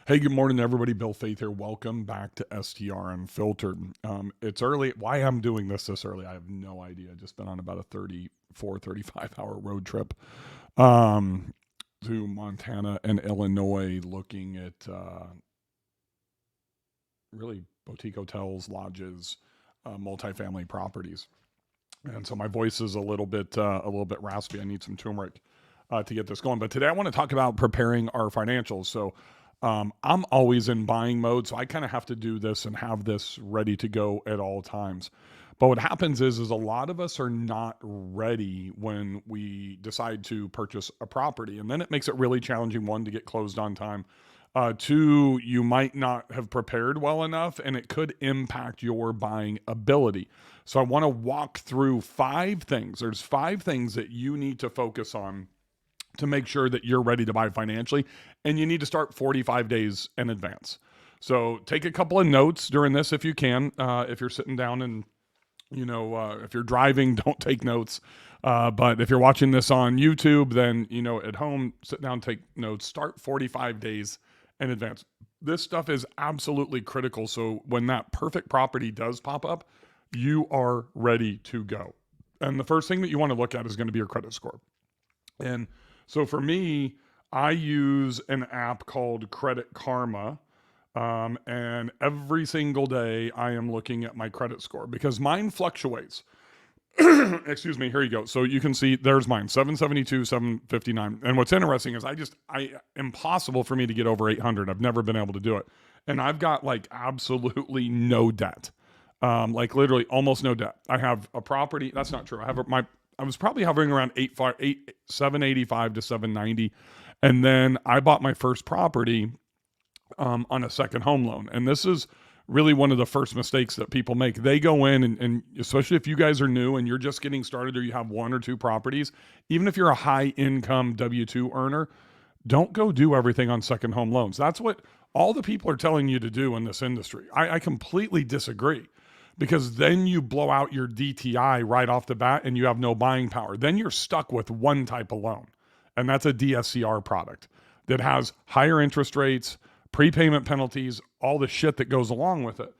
Hey, good morning, everybody. Bill Faith here. Welcome back to STR Unfiltered. It's early. Why I'm doing this early, I have no idea. Just been on about a 35 hour road trip um, to Montana and Illinois looking at really boutique hotels, lodges, multifamily properties. And so my voice is a little bit raspy. I need some turmeric to get this going. But today I want to talk about preparing our financials. So I'm always in buying mode, so I kind of have to do this and have this ready to go at all times. But what happens is a lot of us are not ready when we decide to purchase a property, and then it makes it really challenging. One, to get closed on time. Two, you might not have prepared well enough, and it could impact your buying ability. So I want to walk through five things. There's five things that you need to focus on to make sure that you're ready to buy financially, and you need to start 45 days in advance. So take a couple of notes during this if you can. If you're sitting down and if you're driving, don't take notes. But if you're watching this on YouTube, then at home, sit down, take notes. Start 45 days in advance. This stuff is absolutely critical. So when that perfect property does pop up, you are ready to go. And the first thing that you want to look at is going to be your credit score. And so for me, I use an app called Credit Karma. And every single day I am looking at my credit score because mine fluctuates. Excuse me, here you go. So you can see there's mine, 772, 759. And what's interesting is I impossible for me to get over 800. I've never been able to do it. And I've got like absolutely no debt. Like literally almost no debt. I have a property. That's not true. I was probably hovering around 785 to 790. And then I bought my first property on a second home loan. And this is really one of the first mistakes that people make. They go in and especially if you guys are new and you're just getting started or you have one or two properties, even if you're a high income W-2 earner, don't go do everything on second home loans. That's what all the people are telling you to do in this industry. I completely disagree because then you blow out your DTI right off the bat and you have no buying power. Then you're stuck with one type of loan, and that's a DSCR product that has higher interest rates, prepayment penalties, all the shit that goes along with it.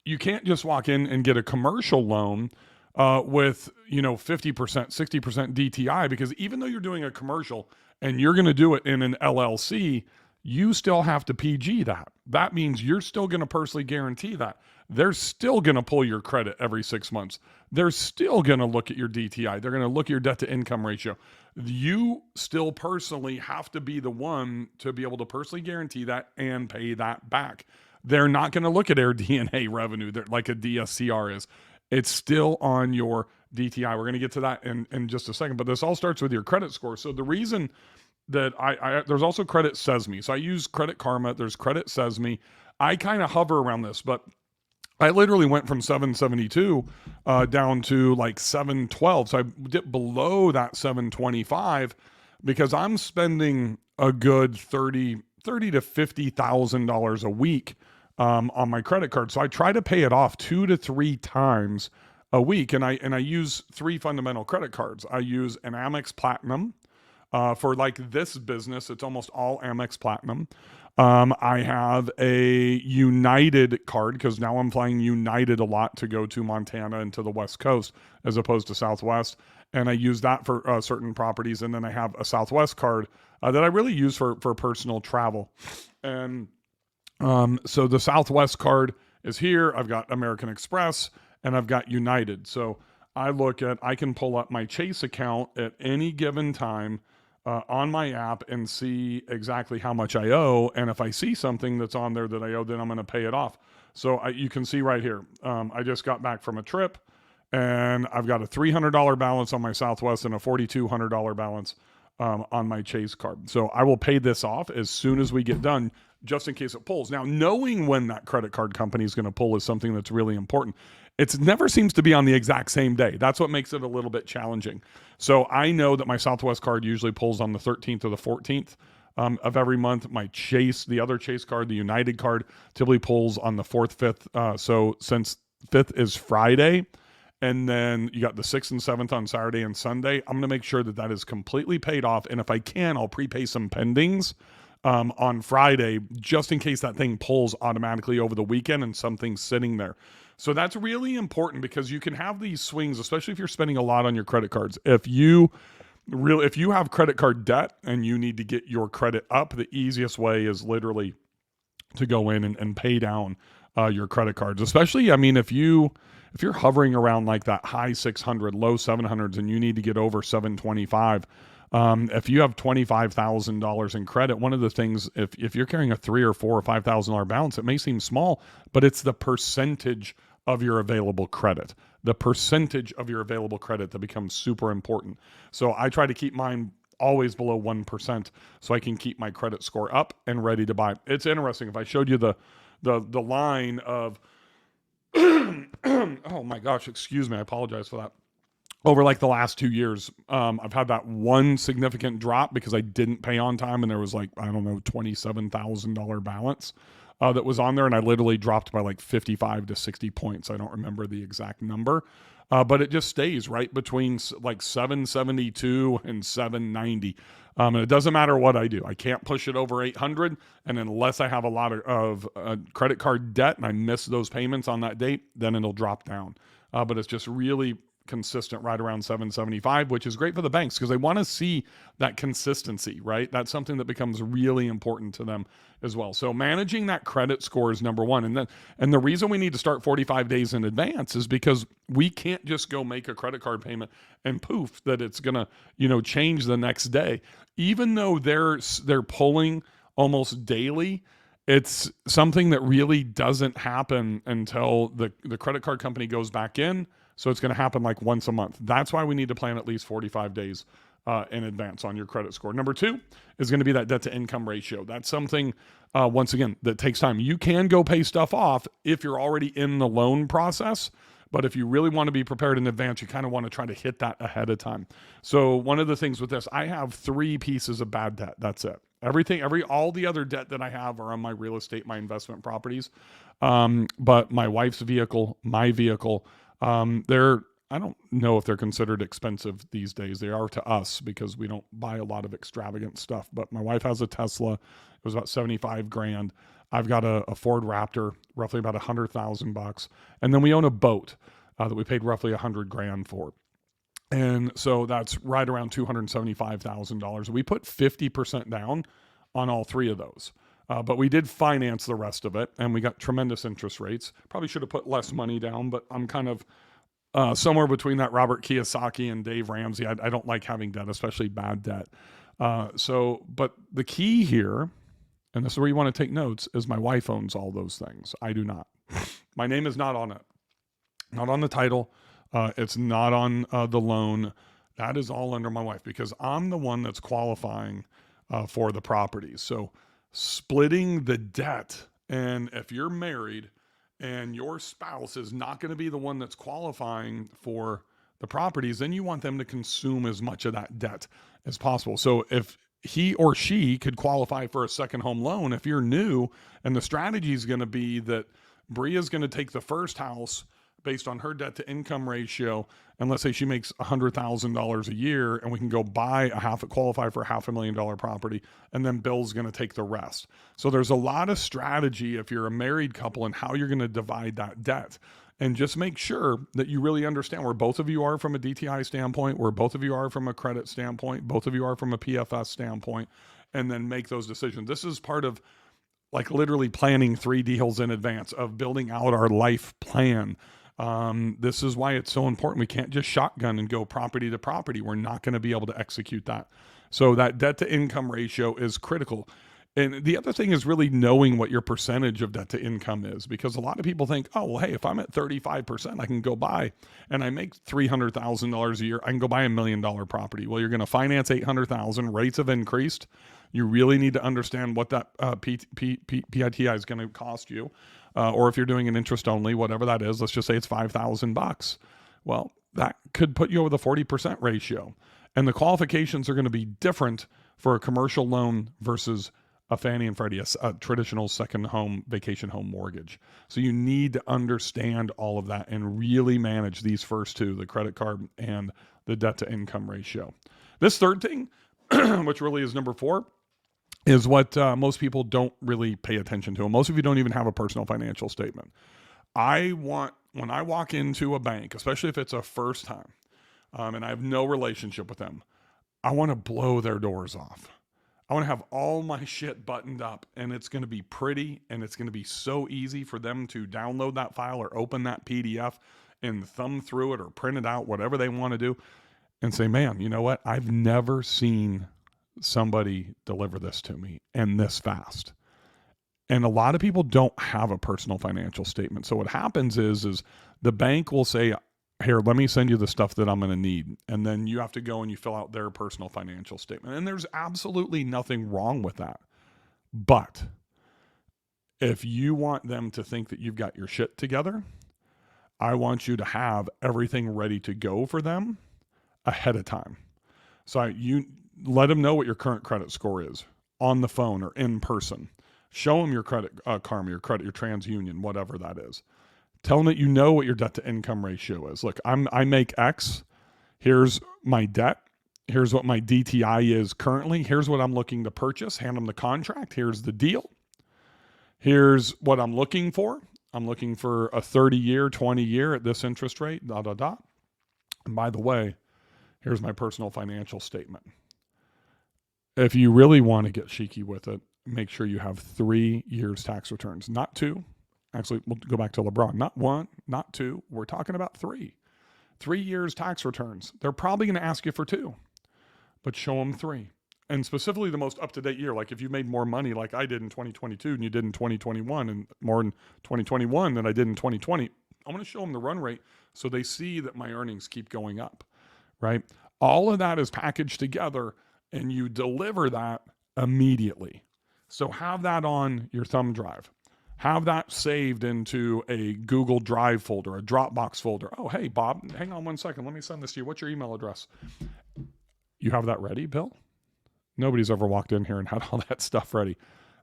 You can't just walk in and get a commercial loan with 50%, 60% DTI because even though you're doing a commercial and you're going to do it in an LLC, you still have to PG that. That means you're still going to personally guarantee that. They're still going to pull your credit every 6 months. They're still going to look at your DTI. They're going to look at your debt to income ratio. You still personally have to be the one to be able to personally guarantee that and pay that back. They're not going to look at Air DNA revenue like a DSCR is. It's still on your DTI. We're going to get to that in just a second, but this all starts with your credit score. So the reason that there's also Credit Sesame. So I use Credit Karma. There's Credit Sesame. I kind of hover around this, but I literally went from 772 down to like 712. So I dipped below that 725 because I'm spending a good thirty to $50,000 a week on my credit card. So I try to pay it off 2 to 3 times a week, and I use three fundamental credit cards. I use an Amex Platinum. For like this business, it's almost all Amex Platinum. I have a United card because now I'm flying United a lot to go to Montana and to the West Coast as opposed to Southwest. And I use that for certain properties. And then I have a Southwest card that I really use for personal travel. And so the Southwest card is here. I've got American Express and I've got United. So I can pull up my Chase account at any given time on my app and see exactly how much I owe. And if I see something that's on there that I owe, then I'm going to pay it off. So you can see right here, I just got back from a trip and I've got a $300 balance on my Southwest and a $4,200 balance on my Chase card. So I will pay this off as soon as we get done, just in case it pulls. Now, knowing when that credit card company is going to pull is something that's really important. It never seems to be on the exact same day. That's what makes it a little bit challenging. So I know that my Southwest card usually pulls on the 13th or the 14th of every month. My Chase, the other Chase card, the United card, typically pulls on the 4th, 5th. So since 5th is Friday, and then you got the 6th and 7th on Saturday and Sunday, I'm going to make sure that that is completely paid off. And if I can, I'll prepay some pendings on Friday, just in case that thing pulls automatically over the weekend and something's sitting there. So that's really important because you can have these swings, especially if you're spending a lot on your credit cards. If you have credit card debt and you need to get your credit up, the easiest way is literally to go in and pay down your credit cards. Especially, I mean, if you're hovering around like that high 600, low 700s, and you need to get over 725. If you have $25,000 in credit, one of the things, if you're carrying a $3,000 or $4,000 or $5,000 balance, it may seem small, but it's the percentage of your available credit. The percentage of your available credit that becomes super important. So I try to keep mine always below 1% so I can keep my credit score up and ready to buy. It's interesting. If I showed you the line of, oh my gosh, excuse me, I apologize for that. Over like the last 2 years, I've had that one significant drop because I didn't pay on time, and there was like, I don't know, $27,000 balance that was on there, and I literally dropped by like 55 to 60 points. I don't remember the exact number, but it just stays right between like 772 and 790. And it doesn't matter what I do. I can't push it over 800, and unless I have a lot of credit card debt and I miss those payments on that date, then it'll drop down. But it's just really consistent right around 775, which is great for the banks because they want to see that consistency, right? That's something that becomes really important to them as well. So managing that credit score is number one. And the reason we need to start 45 days in advance is because we can't just go make a credit card payment and poof, that it's going to, change the next day. Even though they're pulling almost daily, it's something that really doesn't happen until the credit card company goes back in. So it's going to happen like once a month. That's why we need to plan at least 45 days in advance on your credit score. Number two is going to be that debt to income ratio. That's something, once again, that takes time. You can go pay stuff off if you're already in the loan process. But if you really want to be prepared in advance, you kind of want to try to hit that ahead of time. So one of the things with this, I have 3 pieces of bad debt. That's it. All the other debt that I have are on my real estate, my investment properties. But my wife's vehicle, my vehicle, I don't know if they're considered expensive these days. They are to us because we don't buy a lot of extravagant stuff. But my wife has a Tesla. It was about 75 grand. I've got a Ford Raptor, roughly about $100,000. And then we own a boat that we paid roughly $100 grand for. And so that's right around $275,000. We put 50% down on all 3 of those. But we did finance the rest of it, and we got tremendous interest rates. Probably should have put less money down, but I'm kind of somewhere between that Robert Kiyosaki and Dave Ramsey. I don't like having debt, especially bad debt. But the key here, and this is where you want to take notes, is my wife owns all those things. I do not. My name is not on it. Not on the title. It's not on the loan. That is all under my wife because I'm the one that's qualifying for the properties. So splitting the debt, and if you're married and your spouse is not going to be the one that's qualifying for the properties, then you want them to consume as much of that debt as possible. So if he or she could qualify for a second home loan, if you're new, and the strategy is going to be that Bria's going to take the first house based on her debt to income ratio, and let's say she makes $100,000 a year, and we can go qualify for a $500,000 property, and then Bill's going to take the rest. So there's a lot of strategy if you're a married couple and how you're going to divide that debt. And just make sure that you really understand where both of you are from a DTI standpoint, where both of you are from a credit standpoint, both of you are from a PFS standpoint, and then make those decisions. This is part of like literally planning 3 deals in advance, of building out our life plan. This is why it's so important. We can't just shotgun and go property to property. We're not going to be able to execute that. So that debt to income ratio is critical. And the other thing is really knowing what your percentage of debt to income is, because a lot of people think, oh, well, hey, if I'm at 35%, I can go buy, and I make $300,000 a year, I can go buy $1 million property. Well, you're going to finance $800,000. Rates have increased. You really need to understand what that PITI is going to cost you. Or if you're doing an interest only, whatever that is, let's just say it's $5,000. Well, that could put you over the 40% ratio. And the qualifications are going to be different for a commercial loan versus a Fannie and Freddie, a traditional second home, vacation home mortgage. So you need to understand all of that and really manage these first 2, the credit card and the debt to income ratio. This third thing, which really is number 4, is what most people don't really pay attention to. And most of you don't even have a personal financial statement. When I walk into a bank, especially if it's a first time, and I have no relationship with them, I want to blow their doors off. I want to have all my shit buttoned up, and it's going to be pretty, and it's going to be so easy for them to download that file or open that PDF and thumb through it or print it out, whatever they want to do, and say, man, you know what? I've never seen somebody deliver this to me and this fast. And a lot of people don't have a personal financial statement. So what happens is the bank will say, here, let me send you the stuff that I'm going to need. And then you have to go and you fill out their personal financial statement. And there's absolutely nothing wrong with that. But if you want them to think that you've got your shit together, I want you to have everything ready to go for them ahead of time. So you let them know what your current credit score is on the phone or in person. Show them your credit karma, your credit, your TransUnion, whatever that is. Tell them that you know what your debt to income ratio is. Look, I make X. Here's my debt. Here's what my DTI is currently. Here's what I'm looking to purchase. Hand them the contract. Here's the deal. Here's what I'm looking for. I'm looking for a 30-year, 20-year at this interest rate, And by the way, here's my personal financial statement. If you really want to get cheeky with it, make sure you have 3 years tax returns, not 2. Actually, we'll go back to LeBron. Not 1, not 2. We're talking about 3. 3 years tax returns. They're probably going to ask you for 2, but show them 3. And specifically the most up-to-date year. Like if you made more money like I did in 2022 than you did in 2021 and more in 2021 than I did in 2020, I'm going to show them the run rate so they see that my earnings keep going up, right? All of that is packaged together and you deliver that immediately. So have that on your thumb drive. Have that saved into a Google Drive folder, a Dropbox folder. Oh, hey, Bob, hang on 1 second. Let me send this to you. What's your email address? You have that ready, Bill? Nobody's ever walked in here and had all that stuff ready.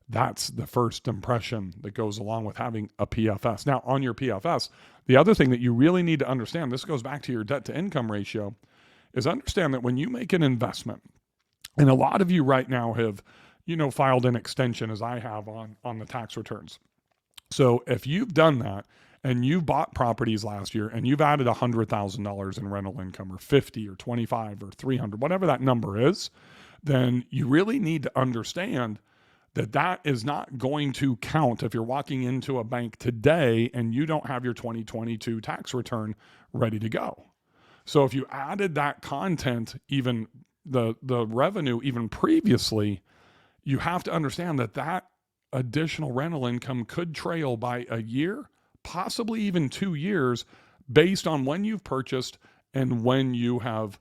That's the first impression that goes along with having a PFS. Now, on your PFS, the other thing that you really need to understand, this goes back to your debt to income ratio, is understand that when you make an investment, and a lot of you right now have, filed an extension as I have on the tax returns. So if you've done that and you bought properties last year and you've added $100,000 in rental income or 50 or 25 or 300, whatever that number is, then you really need to understand that that is not going to count if you're walking into a bank today and you don't have your 2022 tax return ready to go. So if you added that content, even the revenue even previously, you have to understand that additional rental income could trail by a year, possibly even 2 years, based on when you've purchased and when you have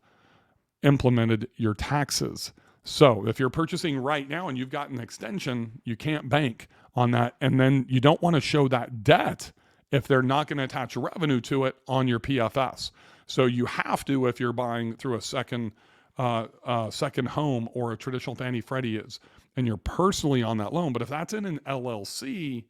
implemented your taxes. So if you're purchasing right now and you've got an extension, you can't bank on that. And then you don't want to show that debt if they're not going to attach revenue to it on your PFS. So you have to, if you're buying through a second home or a traditional Fannie Freddie is, and you're personally on that loan. But if that's in an LLC,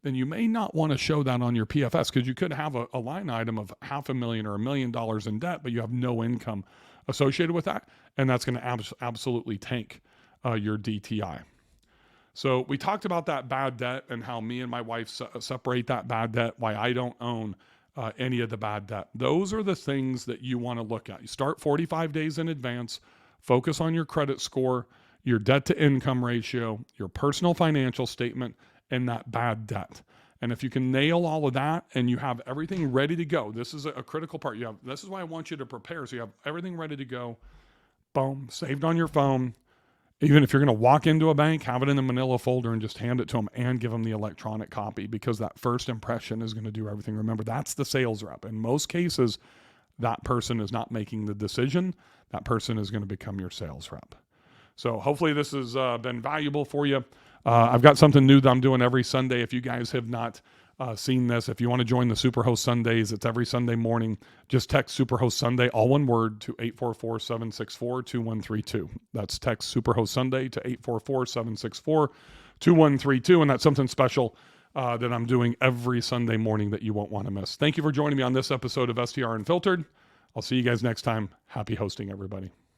then you may not want to show that on your PFS because you could have a line item of $500,000 or $1 million in debt, but you have no income associated with that. And that's going to absolutely tank your DTI. So we talked about that bad debt and how me and my wife separate that bad debt, why I don't own any of the bad debt. Those are the things that you want to look at. You start 45 days in advance, focus on your credit score, your debt to income ratio, your personal financial statement, and that bad debt. And if you can nail all of that and you have everything ready to go, this is a critical part. This is why I want you to prepare. So you have everything ready to go, boom, saved on your phone. Even if you're going to walk into a bank, have it in a manila folder and just hand it to them and give them the electronic copy because that first impression is going to do everything. Remember, that's the sales rep. In most cases, that person is not making the decision. That person is going to become your sales rep. So hopefully this has been valuable for you. I've got something new that I'm doing every Sunday. If you guys have not seen this, if you want to join the Superhost Sundays, it's every Sunday morning. Just text Superhost Sunday, all one word, to 844-764-2132. That's text Superhost Sunday to 844-764-2132. And that's something special that I'm doing every Sunday morning that you won't want to miss. Thank you for joining me on this episode of STR Unfiltered. I'll see you guys next time. Happy hosting, everybody.